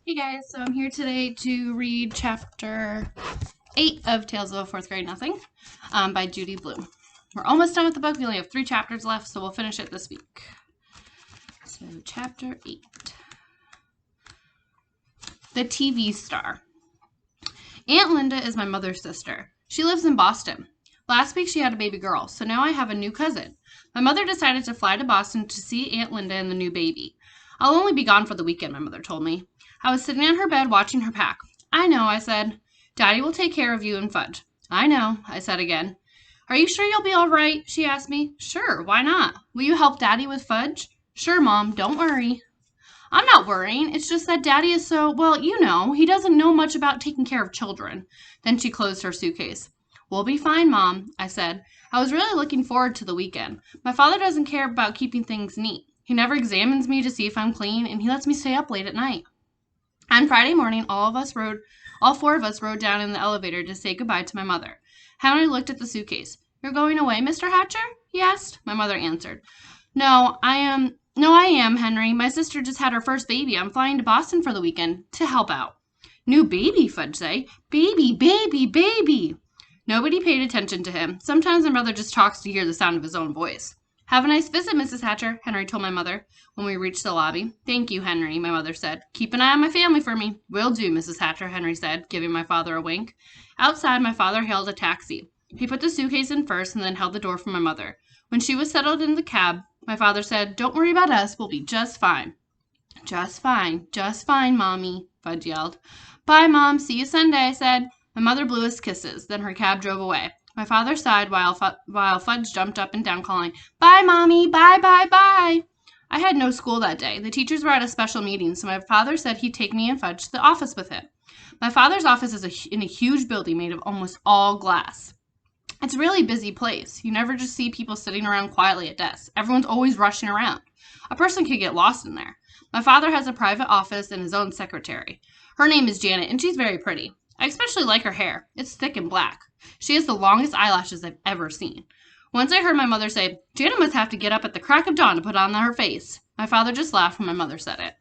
Hey guys, so I'm here today to read chapter 8 of Tales of a Fourth Grade Nothing by Judy Blume. We're almost done with the book. We only have 3 chapters left, so we'll finish it this week. So, chapter 8. The TV Star. Aunt Linda is my mother's sister. She lives in Boston. Last week she had a baby girl, so now I have a new cousin. My mother decided to fly to Boston to see Aunt Linda and the new baby. I'll only be gone for the weekend, my mother told me. I was sitting on her bed watching her pack. I know, I said. Daddy will take care of you and Fudge. I know, I said again. Are you sure you'll be all right? She asked me. Sure, why not? Will you help Daddy with Fudge? Sure, Mom, don't worry. I'm not worrying. It's just that Daddy is so, well, you know, he doesn't know much about taking care of children. Then she closed her suitcase. We'll be fine, Mom, I said. I was really looking forward to the weekend. My father doesn't care about keeping things neat. He never examines me to see if I'm clean, and he lets me stay up late at night. On Friday morning, all 4 of us rode down in the elevator to say goodbye to my mother. Henry looked at the suitcase. You're going away, Mr. Hatcher? He asked. My mother answered. No, I am, Henry. My sister just had her first baby. I'm flying to Boston for the weekend to help out. New baby, Fudge say. Baby, baby, baby. Nobody paid attention to him. Sometimes my brother just talks to hear the sound of his own voice. Have a nice visit, Mrs. Hatcher, Henry told my mother when we reached the lobby. Thank you, Henry, my mother said. Keep an eye on my family for me. Will do, Mrs. Hatcher, Henry said, giving my father a wink. Outside, my father hailed a taxi. He put the suitcase in first and then held the door for my mother. When she was settled in the cab, my father said, Don't worry about us. We'll be just fine. Just fine, Mommy, Fudge yelled. Bye, Mom. See you Sunday, I said. My mother blew us kisses. Then her cab drove away. My father sighed while Fudge jumped up and down calling, Bye, Mommy, bye, bye, bye. I had no school that day. The teachers were at a special meeting, so my father said he'd take me and Fudge to the office with him. My father's office is in a huge building made of almost all glass. It's a really busy place. You never just see people sitting around quietly at desks. Everyone's always rushing around. A person could get lost in there. My father has a private office and his own secretary. Her name is Janet, and she's very pretty. I especially like her hair. It's thick and black. She has the longest eyelashes I've ever seen. Once I heard my mother say, Janet must have to get up at the crack of dawn to put on her face. My father just laughed when my mother said it.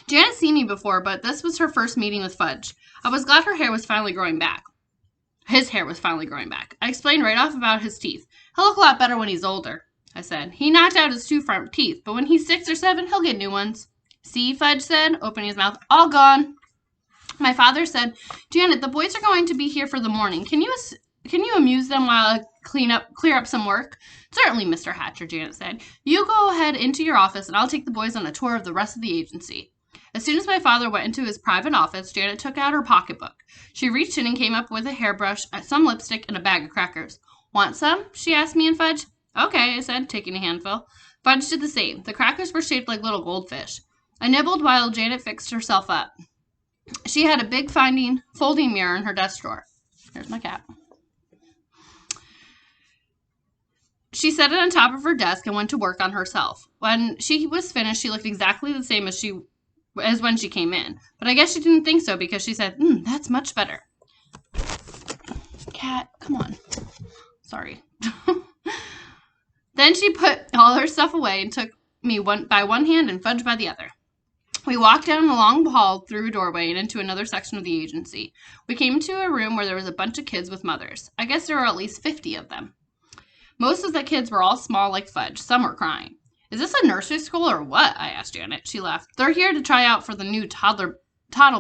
Janet's seen me before, but this was her first meeting with Fudge. I was glad her hair was finally growing back. His hair was finally growing back. I explained right off about his teeth. He'll look a lot better when he's older, I said. He knocked out his 2 front teeth, but when he's 6 or 7, he'll get new ones. See, Fudge said, opening his mouth. All gone. My father said, Janet, the boys are going to be here for the morning. Can you amuse them while I clear up some work? Certainly, Mr. Hatcher, Janet said. You go ahead into your office, and I'll take the boys on a tour of the rest of the agency. As soon as my father went into his private office, Janet took out her pocketbook. She reached in and came up with a hairbrush, some lipstick, and a bag of crackers. Want some? She asked me and Fudge. Okay, I said, taking a handful. Fudge did the same. The crackers were shaped like little goldfish. I nibbled while Janet fixed herself up. She had a big folding mirror in her desk drawer. Here's my cat. She set it on top of her desk and went to work on herself. When she was finished, she looked exactly the same as when she came in. But I guess she didn't think so because she said, that's much better. Cat, come on. Sorry. Then she put all her stuff away and took me by one hand and Fudge by the other. We walked down a long hall through a doorway and into another section of the agency. We came to a room where there was a bunch of kids with mothers. I guess there were at least 50 of them. Most of the kids were all small like Fudge. Some were crying. Is this a nursery school or what? I asked Janet. She laughed. They're here to try out for the new toddler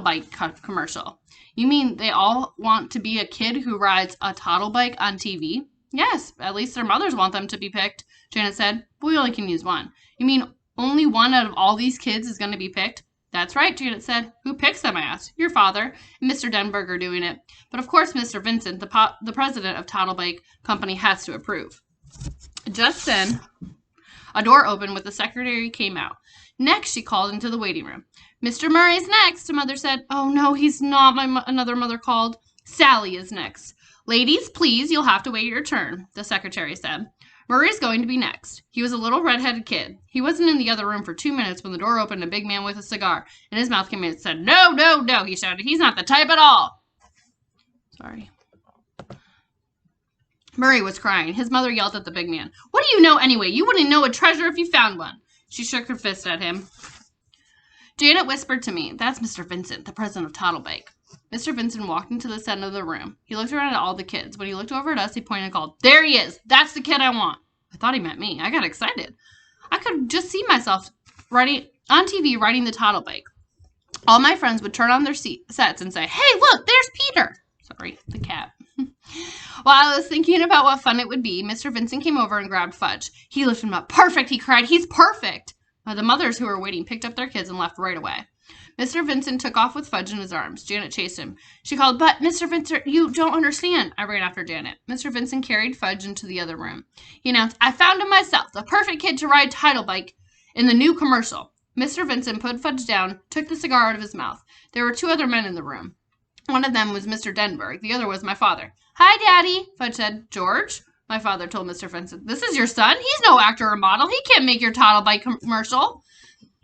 bike commercial. You mean they all want to be a kid who rides a toddle bike on TV? Yes, at least their mothers want them to be picked, Janet said. But we only can use one. You mean only one out of all these kids is going to be picked? That's right, Janet said. Who picks them, I asked. Your father and Mr. Denberg are doing it. But of course Mr. Vincent, the president of Toddle Bike Company, has to approve. Just then, a door opened with the secretary came out. Next, she called into the waiting room. Mr. Murray's next, mother said. Oh, no, he's not, another mother called. Sally is next. Ladies, please, you'll have to wait your turn, the secretary said. Murray's going to be next. He was a little red-headed kid. He wasn't in the other room for 2 minutes when the door opened. A big man with a cigar in his mouth came in and said, No, no, no, he shouted. He's not the type at all. Sorry. Murray was crying. His mother yelled at the big man. What do you know anyway? You wouldn't know a treasure if you found one. She shook her fist at him. Janet whispered to me, "That's Mr. Vincent, the president of Toddlebike." Mr. Vincent walked into the center of the room. He looked around at all the kids. When he looked over at us, he pointed and called, "There he is! That's the kid I want!" I thought he meant me. I got excited. I could just see myself on TV riding the Toddlebike. All my friends would turn on their sets and say, "Hey, look, there's Peter." Sorry, the cat. While I was thinking about what fun it would be, Mr. Vincent came over and grabbed Fudge. He lifted him up. "Perfect," he cried. "He's perfect." The mothers who were waiting picked up their kids and left right away. Mr. Vincent took off with Fudge in his arms. Janet chased him. She called, "But, Mr. Vincent, you don't understand." I ran after Janet. Mr. Vincent carried Fudge into the other room. He announced, "I found him myself, the perfect kid to ride Toddlebike in the new commercial." Mr. Vincent put Fudge down, took the cigar out of his mouth. There were 2 other men in the room. One of them was Mr. Denberg. The other was my father. "Hi, Daddy," Fudge said. "George," my father told Mr. Vincent, "this is your son. He's no actor or model. He can't make your Toddlebike commercial."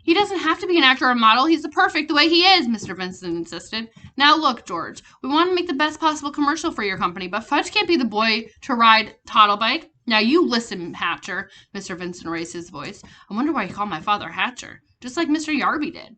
"He doesn't have to be an actor or model. He's perfect the way he is," Mr. Vincent insisted. "Now look, George, we want to make the best possible commercial for your company, but Fudge can't be the boy to ride Toddlebike." "Now you listen, Hatcher," Mr. Vincent raised his voice. I wonder why he called my father Hatcher, just like Mr. Yarby did.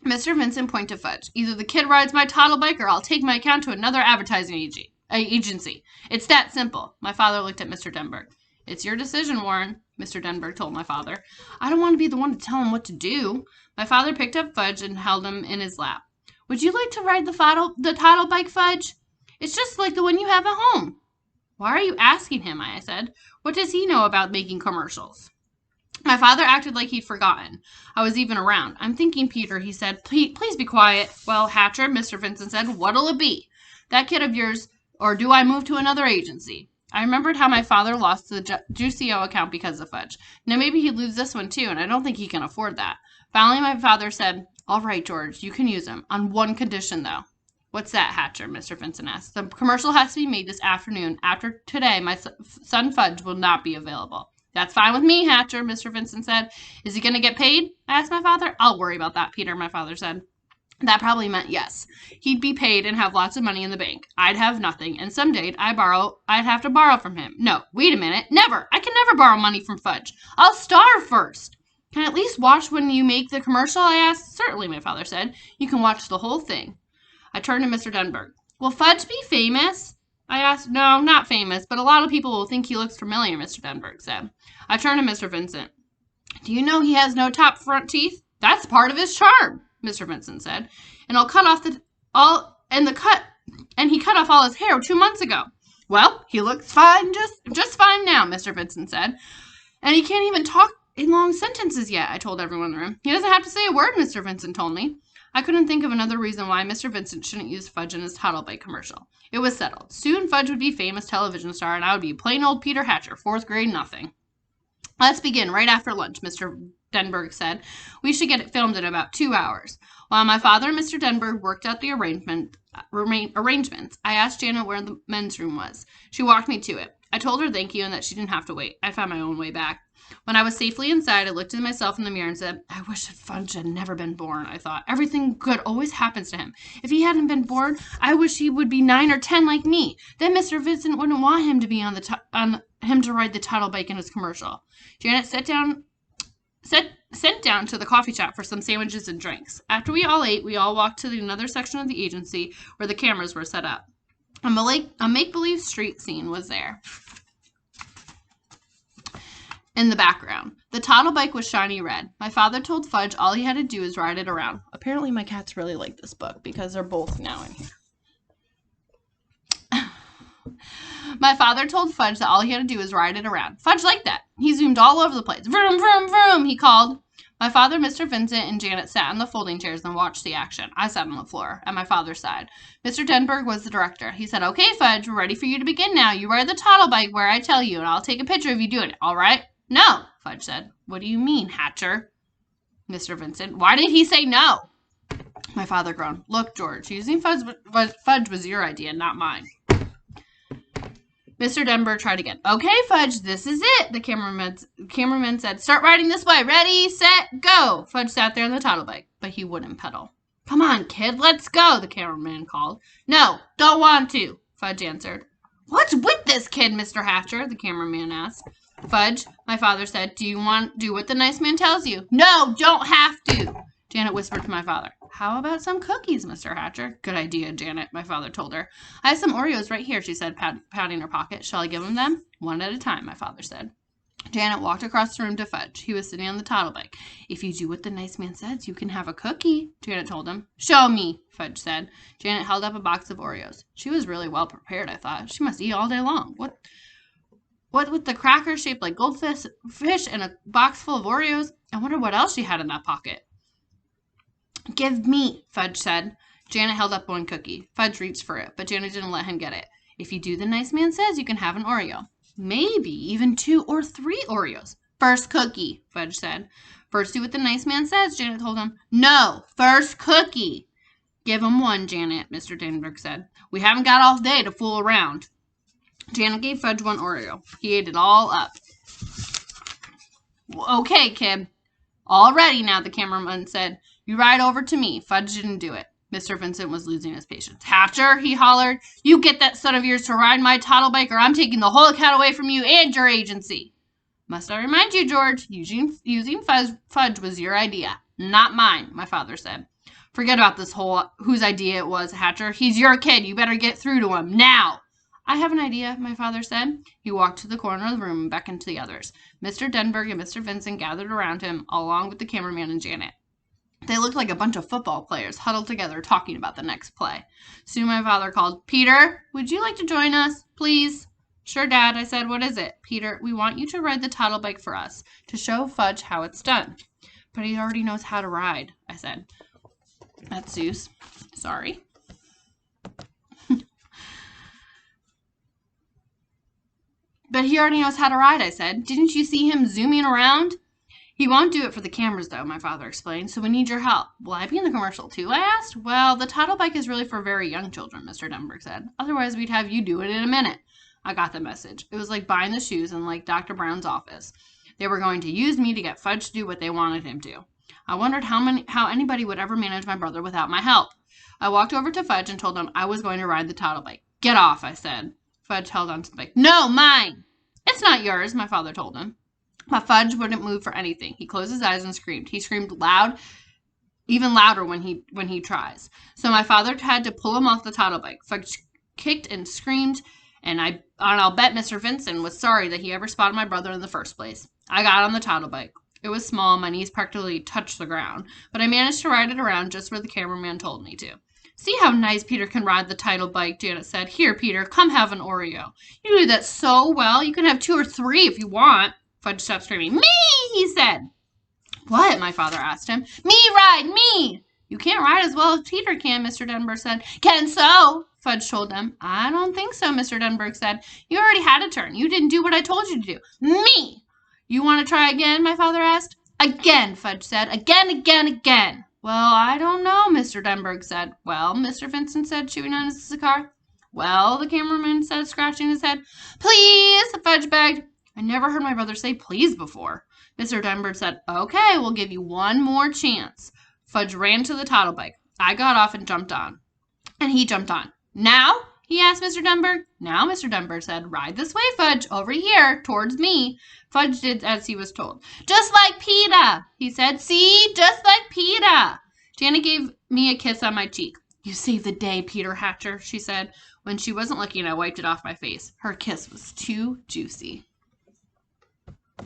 Mr. Vincent pointed to Fudge. "Either the kid rides my Toddlebike or I'll take my account to another advertising agency. It's that simple." My father looked at Mr. Denberg. "It's your decision, Warren," Mr. Denberg told my father. "I don't want to be the one to tell him what to do." My father picked up Fudge and held him in his lap. "Would you like to ride the Toddlebike, Fudge? It's just like the one you have at home." "Why are you asking him?" I said. "What does he know about making commercials?" My father acted like he'd forgotten I was even around. "I'm thinking, Peter," he said. Please be quiet." "Well, Hatcher," Mr. Vincent said, "what'll it be? That kid of yours, or do I move to another agency?" I remembered how my father lost the Juicio account because of Fudge. Now maybe he'd lose this one too, and I don't think he can afford that. Finally, my father said, "All right, George, you can use him. On one condition, though." "What's that, Hatcher?" Mr. Vincent asked. "The commercial has to be made this afternoon. After today, my son Fudge will not be available." "That's fine with me, Hatcher," Mr. Vincent said. "Is he going to get paid?" I asked my father. "I'll worry about that, Peter," my father said. That probably meant yes. He'd be paid and have lots of money in the bank. I'd have nothing, and someday I'd have to borrow from him. No, wait a minute. Never. I can never borrow money from Fudge. I'll starve first. "Can I at least watch when you make the commercial?" I asked. "Certainly," my father said. "You can watch the whole thing." I turned to Mr. Denberg. "Will Fudge be famous?" I asked. "No, not famous, but a lot of people will think he looks familiar," Mr. Denberg said. I turned to Mr. Vincent. "Do you know he has no top front teeth?" "That's part of his charm," Mr. Vincent said. "And he cut off all his hair 2 months ago." "Well, he looks fine, just fine now," Mr. Vincent said. "And he can't even talk in long sentences yet," I told everyone in the room. "He doesn't have to say a word," Mr. Vincent told me. I couldn't think of another reason why Mr. Vincent shouldn't use Fudge in his Toddlebike commercial. It was settled. Soon Fudge would be a famous television star, and I would be plain old Peter Hatcher, 4th grade nothing. "Let's begin right after lunch," Mr. Denberg said. "We should get it filmed in about 2 hours." While my father and Mr. Denberg worked out the arrangements, I asked Janet where the men's room was. She walked me to it. I told her thank you and that she didn't have to wait. I found my own way back. When I was safely inside, I looked at myself in the mirror and said, "I wish that Fudge had never been born," I thought. "Everything good always happens to him. If he hadn't been born, I wish he would be 9 or 10 like me. Then Mr. Vincent wouldn't want him to be on him to ride the Toddlebike in his commercial." Janet sent down to the coffee shop for some sandwiches and drinks. After we all ate, we all walked to another section of the agency where the cameras were set up. A make-believe street scene was there. In the background, the Toddlebike was shiny red. My father told Fudge all he had to do is ride it around. Apparently my cats really like this book because they're both now in here. My father told Fudge that all he had to do was ride it around. Fudge liked that. He zoomed all over the place. "Vroom, vroom, vroom," he called. My father, Mr. Vincent, and Janet sat in the folding chairs and watched the action. I sat on the floor, at my father's side. Mr. Denberg was the director. He said, "Okay, Fudge, we're ready for you to begin now. You ride the Toddlebike where I tell you, and I'll take a picture of you doing it, all right?" "No," Fudge said. "What do you mean, Hatcher?" Mr. Vincent. "Why did he say no?" My father groaned. "Look, George, using Fudge was your idea, not mine." Mr. Denberg tried again. "Okay, Fudge, this is it," the cameraman said. "Start riding this way. Ready, set, go." Fudge sat there on the Toddlebike, but he wouldn't pedal. "Come on, kid, let's go," the cameraman called. "No, don't want to," Fudge answered. "What's with this kid, Mr. Hatcher?" the cameraman asked. "Fudge," my father said, "do you want to do what the nice man tells you?" "No, don't have to." Janet whispered to my father. How about some cookies, Mr. Hatcher? Good idea, Janet, my father told her. I have some Oreos right here, she said, patting her pocket. Shall I give them? One at a time, my father said. Janet walked across the room to Fudge. He was sitting on the toddle bike. If you do what the nice man says, you can have a cookie, Janet told him. Show me, Fudge said. Janet held up a box of Oreos. She was really well prepared, I thought. She must eat all day long. What with the crackers shaped like goldfish and a box full of Oreos? I wonder what else she had in that pocket. Give me, Fudge said. Janet held up one cookie. Fudge reached for it, but Janet didn't let him get it. If you do the nice man says, you can have an Oreo. Maybe even 2 or 3 Oreos. First cookie, Fudge said. First do what the nice man says, Janet told him. No, first cookie. Give him one, Janet, Mr. Denberg said. We haven't got all day to fool around. Janet gave Fudge one Oreo. He ate it all up. Okay, kid. All ready now, the cameraman said. You ride over to me. Fudge didn't do it. Mr. Vincent was losing his patience. Hatcher, he hollered, you get that son of yours to ride my toddle bike or I'm taking the whole account away from you and your agency. Must I remind you, George, using Fudge was your idea, not mine, my father said. Forget about this whole whose idea it was, Hatcher. He's your kid. You better get through to him now. I have an idea, my father said. He walked to the corner of the room and beckoned to the others. Mr. Denberg and Mr. Vincent gathered around him, along with the cameraman and Janet. They looked like a bunch of football players huddled together talking about the next play. Soon my father called, Peter, would you like to join us, please? Sure, Dad, I said. What is it? Peter, we want you to ride the toddle bike for us to show Fudge how it's done. But he already knows how to ride, I said. That's Zeus. Sorry. But he already knows how to ride, I said. Didn't you see him zooming around? He won't do it for the cameras, though, my father explained, so we need your help. Will I be in the commercial, too, I asked. Well, the toddle bike is really for very young children, Mr. Denberg said. Otherwise, we'd have you do it in a minute. I got the message. It was like buying the shoes in, like, Dr. Brown's office. They were going to use me to get Fudge to do what they wanted him to. I wondered how anybody would ever manage my brother without my help. I walked over to Fudge and told him I was going to ride the toddle bike. Get off, I said. Fudge held onto the bike. No, mine! It's not yours, my father told him. But Fudge wouldn't move for anything. He closed his eyes and screamed. He screamed loud, even louder when he tries. So my father had to pull him off the toddle bike. Fudge kicked and screamed, and I'll bet Mr. Vincent was sorry that he ever spotted my brother in the first place. I got on the toddle bike. It was small. My knees practically touched the ground, but I managed to ride it around just where the cameraman told me to. See how nice Peter can ride the toddle bike, Janet said. Here, Peter, come have an Oreo. You do that so well. You can have 2 or 3 if you want. Fudge stopped screaming. Me, he said. What? My father asked him. Me ride, me. You can't ride as well as Peter can, Mr. Denberg said. Can so, Fudge told them. I don't think so, Mr. Denberg said. You already had a turn. You didn't do what I told you to do. Me. You want to try again, my father asked. Again, Fudge said. Again. Well, I don't know, Mr. Denberg said. Well, Mr. Vincent said, chewing on his cigar. Well, the cameraman said, scratching his head. Please, Fudge begged. I never heard my brother say please before. Mr. Denberg said, okay, we'll give you one more chance. Fudge ran to the toddle bike. I got off and jumped on. And he jumped on. Now? He asked Mr. Denberg. Now, Mr. Denberg said, ride this way, Fudge, over here, towards me. Fudge did as he was told. Just like PETA, he said. See, just like PETA. Janet gave me a kiss on my cheek. You saved the day, Peter Hatcher, she said. When she wasn't looking, I wiped it off my face. Her kiss was too juicy.